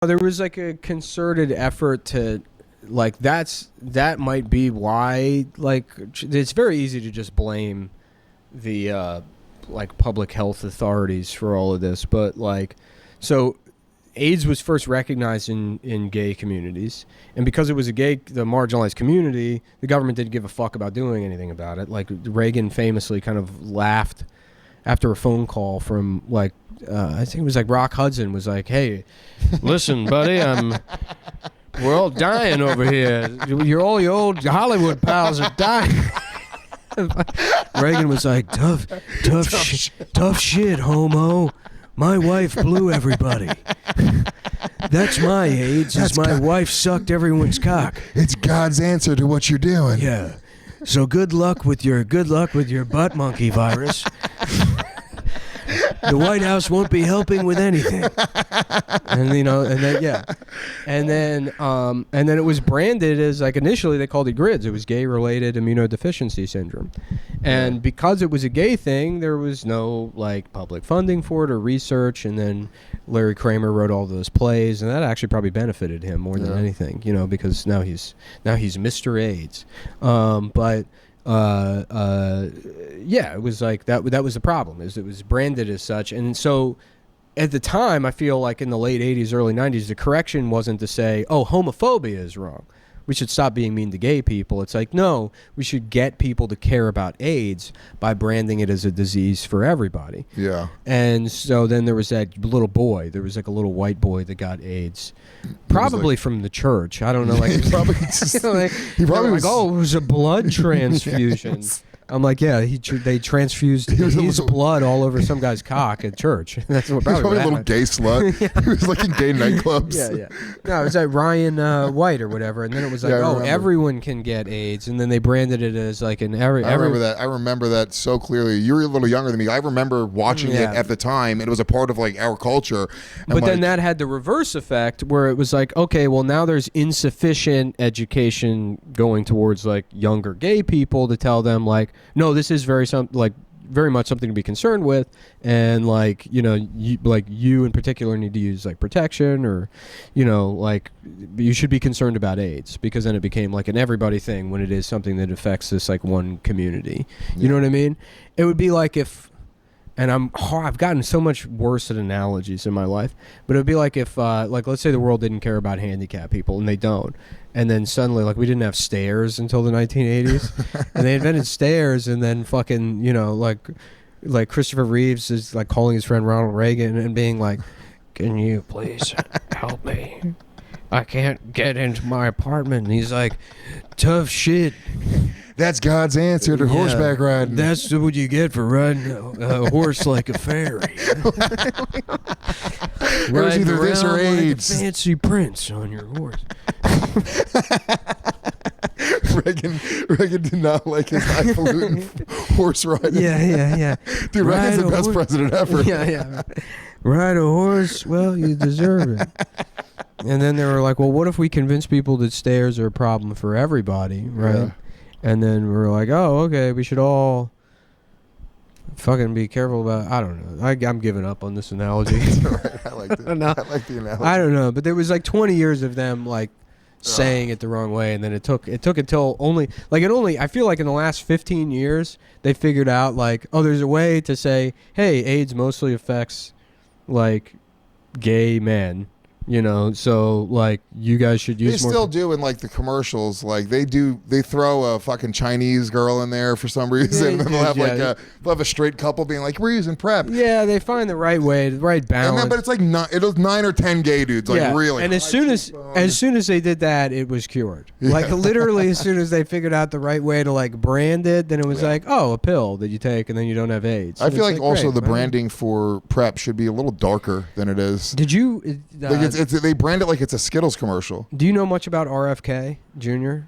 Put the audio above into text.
There was like a concerted effort to, like, that might be why, like, it's very easy to just blame the like public health authorities for all of this, but like, so AIDS was first recognized in gay communities, and because it was the marginalized community, the government didn't give a fuck about doing anything about it. Like Reagan famously kind of laughed after a phone call from like I think it was like Rock Hudson was like, "Hey, listen, buddy, we're all dying over here. All your old Hollywood pals are dying." Reagan was like, tough shit, homo. My wife blew everybody. That's my AIDS. My wife sucked everyone's cock. It's God's answer to what you're doing. Yeah. So good luck with your butt monkey virus. The White House won't be helping with anything. And then it was branded as, like, initially they called it GRIDS. It was gay related immunodeficiency syndrome. And because it was a gay thing, there was no like public funding for it or research, and then Larry Kramer wrote all those plays, and that actually probably benefited him more than anything, because now he's Mr. AIDS. It was like that was the problem, is it was branded as such. And so at the time, I feel like in the late 80s, early 90s, the correction wasn't to say, oh, homophobia is wrong, we should stop being mean to gay people. It's like, no, we should get people to care about AIDS by branding it as a disease for everybody. Yeah. And so then there was that little boy. There was like a little white boy that got AIDS, probably like, from the church. I don't know. Like, he probably just, he probably was like, oh, it was a blood transfusion. I'm like, yeah, they transfused his blood all over some guy's cock at church. That's what probably a little gay slut. Yeah. He was like in gay nightclubs. Yeah. No, it was like Ryan White or whatever, and then it was like, everyone can get AIDS, and then they branded it as like an every. I remember that so clearly. You were a little younger than me. I remember watching it at the time, and it was a part of like our culture. But then that had the reverse effect, where it was like, okay, well now there's insufficient education going towards like younger gay people to tell them like, no, this is very much something to be concerned with, and like, you in particular need to use like protection, or like you should be concerned about AIDS, because then it became like an everybody thing when it is something that affects this like one community. You know what I mean? It would be like if, and I've gotten so much worse at analogies in my life, but it would be like if like let's say the world didn't care about handicapped people, and they don't. And then suddenly, like, we didn't have stairs until the 1980s, and they invented stairs, and then fucking, like Christopher Reeves is like calling his friend Ronald Reagan and being like, "Can you please help me? I can't get into my apartment." And he's like, "Tough shit. That's God's answer to horseback riding. That's what you get for riding a horse like a fairy." It was either this or AIDS. Like a fancy prince on your horse. Reagan did not like his highfalutin horse riding. Yeah. Dude, Reagan's the best president ever. Yeah. Ride a horse? Well, you deserve it. And then they were like, well, what if we convince people that stairs are a problem for everybody, right? Yeah. And then we were like, oh, okay, we should all fucking be careful about, I don't know. I'm giving up on this analogy. I like it. No. I like the analogy. I don't know, but there was like 20 years of them like saying it the wrong way, and then it took until I feel like in the last 15 years they figured out like, oh, there's a way to say, hey, AIDS mostly affects like gay men. So like you guys should use. They still do in like the commercials. Like they throw a fucking Chinese girl in there for some reason, and then they'll have a straight couple being like, "We're using PrEP." Yeah, they find the right way, the right balance. But it's like it was 9 or 10 gay dudes, like really. And as soon as they did that, it was cured. Yeah. Like literally, as soon as they figured out the right way to like brand it, then it was like, oh, a pill that you take and then you don't have AIDS. I feel like also the branding for PrEP should be a little darker than it is. Did you? They brand it like it's a Skittles commercial. Do you know much about RFK Jr.?